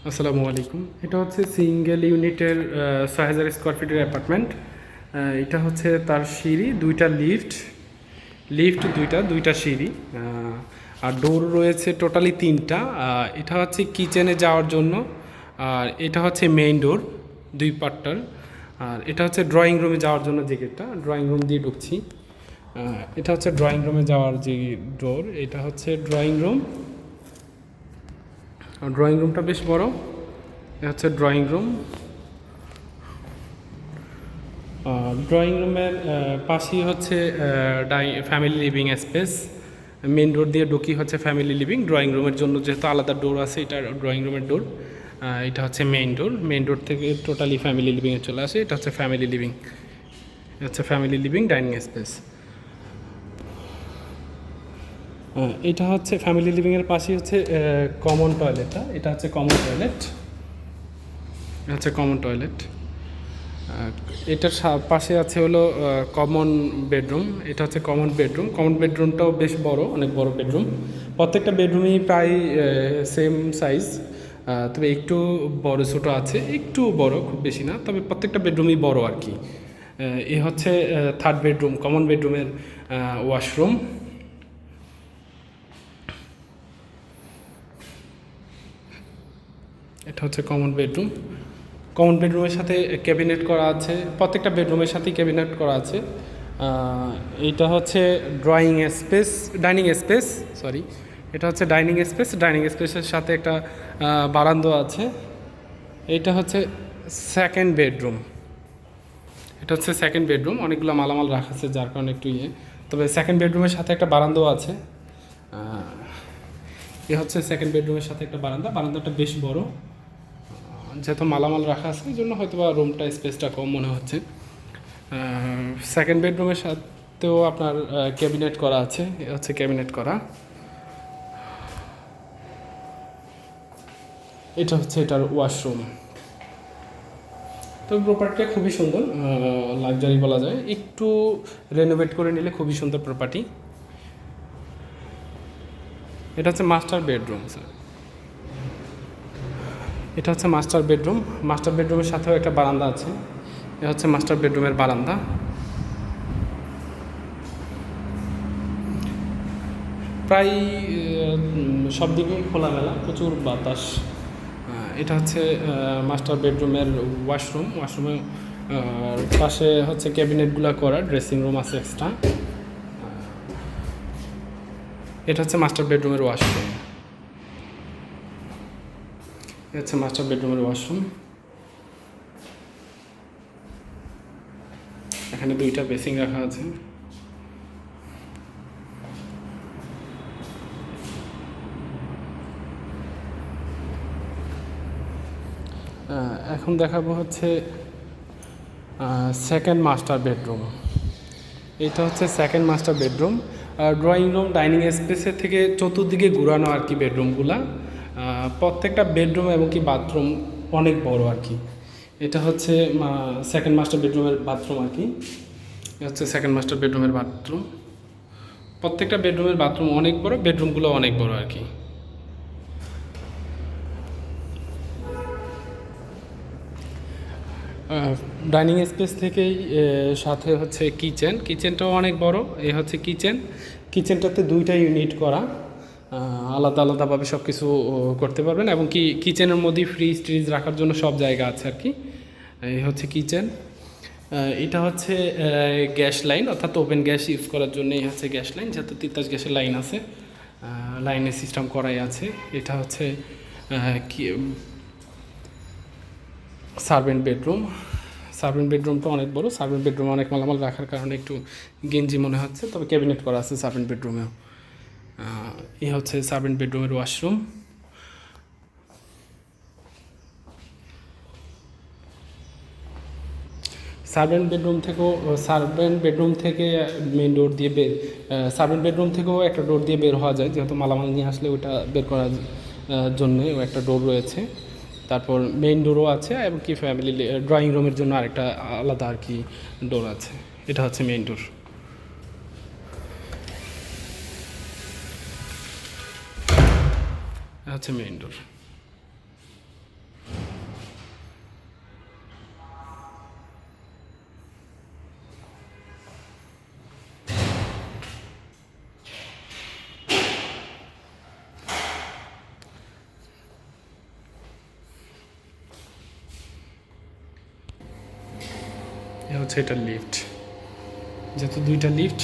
আসসালামু আলাইকুম। এটা হচ্ছে সিঙ্গেল ইউনিটের ৬,০০০ স্কোয়ার ফিটের অ্যাপার্টমেন্ট। এটা হচ্ছে তার সিঁড়ি, দুইটা লিফট দুইটা সিঁড়ি, আর ডোর রয়েছে টোটালি তিনটা। এটা হচ্ছে কিচেনে যাওয়ার জন্য, আর এটা হচ্ছে মেইন ডোর দুই পার্টটার। আর এটা হচ্ছে ড্রয়িং রুমে যাওয়ার জন্য যে গেটটা, ড্রয়িং রুম দিয়ে ঢুকছি। এটা হচ্ছে ড্রয়িং রুমে যাওয়ার যে ডোর, এটা হচ্ছে ড্রয়িং রুম। ড্রয়িং রুমটা বেশ বড়। এটা হচ্ছে ড্রয়িং রুম। ড্রয়িং রুমের পাশেই হচ্ছে family living space. Main door দিয়ে ঢুকি হচ্ছে ফ্যামিলি লিভিং। ড্রয়িং রুমের জন্য যেহেতু আলাদা ডোর আছে, এটা ড্রয়িং রুমের ডোর। এটা হচ্ছে মেইন ডোর থেকে টোটালি ফ্যামিলি লিভিংয়ে চলে আসে। এটা হচ্ছে ফ্যামিলি লিভিং। এটা হচ্ছে ফ্যামিলি লিভিং ডাইনিং স্পেস। এটা হচ্ছে ফ্যামিলি লিভিংয়ের পাশেই হচ্ছে কমন টয়লেটটা। এটা হচ্ছে কমন টয়লেট। এটা হচ্ছে কমন টয়লেট। এটার পাশে আছে হলো কমন বেডরুম। এটা হচ্ছে কমন বেডরুম। কমন বেডরুমটাও বেশ বড়, অনেক বড় বেডরুম। প্রত্যেকটা বেডরুমই প্রায় সেম সাইজ, তবে একটু বড় ছোটো আছে, একটু বড়, খুব বেশি না, তবে প্রত্যেকটা বেডরুমই বড় আর কি। এ হচ্ছে থার্ড বেডরুম, কমন বেডরুমের ওয়াশরুম। এটা হচ্ছে কমন বেডরুম। কমন বেডরুমের সাথে ক্যাবিনেট করা আছে, প্রত্যেকটা বেডরুমের সাথেই ক্যাবিনেট করা আছে। এইটা হচ্ছে ডাইনিং স্পেস, সরি। এটা হচ্ছে ডাইনিং স্পেস। ডাইনিং স্পেসের সাথে একটা বারান্দা আছে। এইটা হচ্ছে সেকেন্ড বেডরুম। এটা হচ্ছে সেকেন্ড বেডরুম। অনেকগুলো মালামাল রাখা আছে, যার কারণে একটু তবে সেকেন্ড বেডরুমের সাথে একটা বারান্দাও আছে। এ হচ্ছে সেকেন্ড বেডরুমের সাথে একটা বারান্দাটা বেশ বড়। যেহেতু মালামাল রাখা আছে, এই জন্য হয়তো বা রুমটা স্পেসটা কম মনে হচ্ছে। সেকেন্ড বেডরুমের সাথেও আপনার ক্যাবিনেট করা আছে। এ হচ্ছে ক্যাবিনেট করা। এটা হচ্ছে এটার ওয়াশরুম। তো প্রপার্টিটা খুবই সুন্দর, লাক্সারি বলা যায়। একটু রেনোভেট করে নিলে খুবই সুন্দর প্রপার্টি। এটা হচ্ছে মাস্টার বেডরুম স্যার। এটা হচ্ছে মাস্টার বেডরুম। মাস্টার বেডরুমের সাথেও একটা বারান্দা আছে। এটা হচ্ছে মাস্টার বেডরুমের বারান্দা। প্রায় সব দিকেই খোলামেলা, প্রচুর বাতাস। এটা হচ্ছে মাস্টার বেডরুমের ওয়াশরুমের পাশে হচ্ছে ক্যাবিনেটগুলো করা, ড্রেসিং রুম আছে এক্সট্রা। এটা হচ্ছে মাস্টার বেডরুমের ওয়াশরুম। এটা হচ্ছে মাস্টার বেডরুমের ওয়াশরুম। এখানে দুইটা বেসিং রাখা আছে। এখন দেখাবো হচ্ছে সেকেন্ড মাস্টার বেডরুম। এটা হচ্ছে second master bedroom. Drawing room dining স্পেসের থেকে চতুর্দিকে ঘুরানো আর কি বেডরুমগুলা। প্রত্যেকটা বেডরুম এবং কি বাথরুম অনেক বড় আর কি। এটা হচ্ছে সেকেন্ড মাস্টার বেডরুমের বাথরুম আর কি। এটা হচ্ছে সেকেন্ড মাস্টার বেডরুমের বাথরুম। প্রত্যেকটা বেডরুমের বাথরুম অনেক বড়, বেডরুমগুলো অনেক বড় আর কি। ডাইনিং স্পেস থেকেই সাথে হচ্ছে কিচেনটাও অনেক বড়। এ হচ্ছে কিচেনটাতে দুইটা ইউনিট করা, আলাদা আলাদাভাবে সব কিছু করতে পারবেন, এবং কি কিচেনের মধ্যেই ফ্রিজ রাখার জন্য সব জায়গা আছে আর কি। এই হচ্ছে কিচেন। এটা হচ্ছে গ্যাস লাইন, অর্থাৎ ওপেন গ্যাস ইউজ করার জন্য এই হচ্ছে গ্যাস লাইন, যেহেতু তিতাস গ্যাসের লাইন আছে, লাইনের সিস্টেম করাই আছে। এটা হচ্ছে সার্ভেন্ট বেডরুমটা অনেক বড়। সার্ভেন্ট বেডরুমে অনেক মালামাল রাখার কারণে একটু গেঞ্জি মনে হচ্ছে, তবে ক্যাবিনেট করা আছে সার্ভেন্ট বেডরুমেও। এ হচ্ছে সার্ভেন্ট বেডরুমের ওয়াশরুম। সার্ভেন্ট বেডরুম থেকে মেন ডোর দিয়ে সার্ভেন্ট বেডরুম থেকেও একটা ডোর দিয়ে বের হওয়া যায়, যেহেতু মালামাল নিয়ে আসলে ওটা বের করার জন্যে একটা ডোর রয়েছে। তারপর মেইন ডোরও আছে, এবং কি ফ্যামিলি ড্রয়িং রুমের জন্য আরেকটা আলাদা আর কি ডোর আছে। এটা হচ্ছে মেইন ডোর। এটা হচ্ছে মেইন ডোর। এ হচ্ছে এটা লিফট, যেহেতু দুইটা লিফট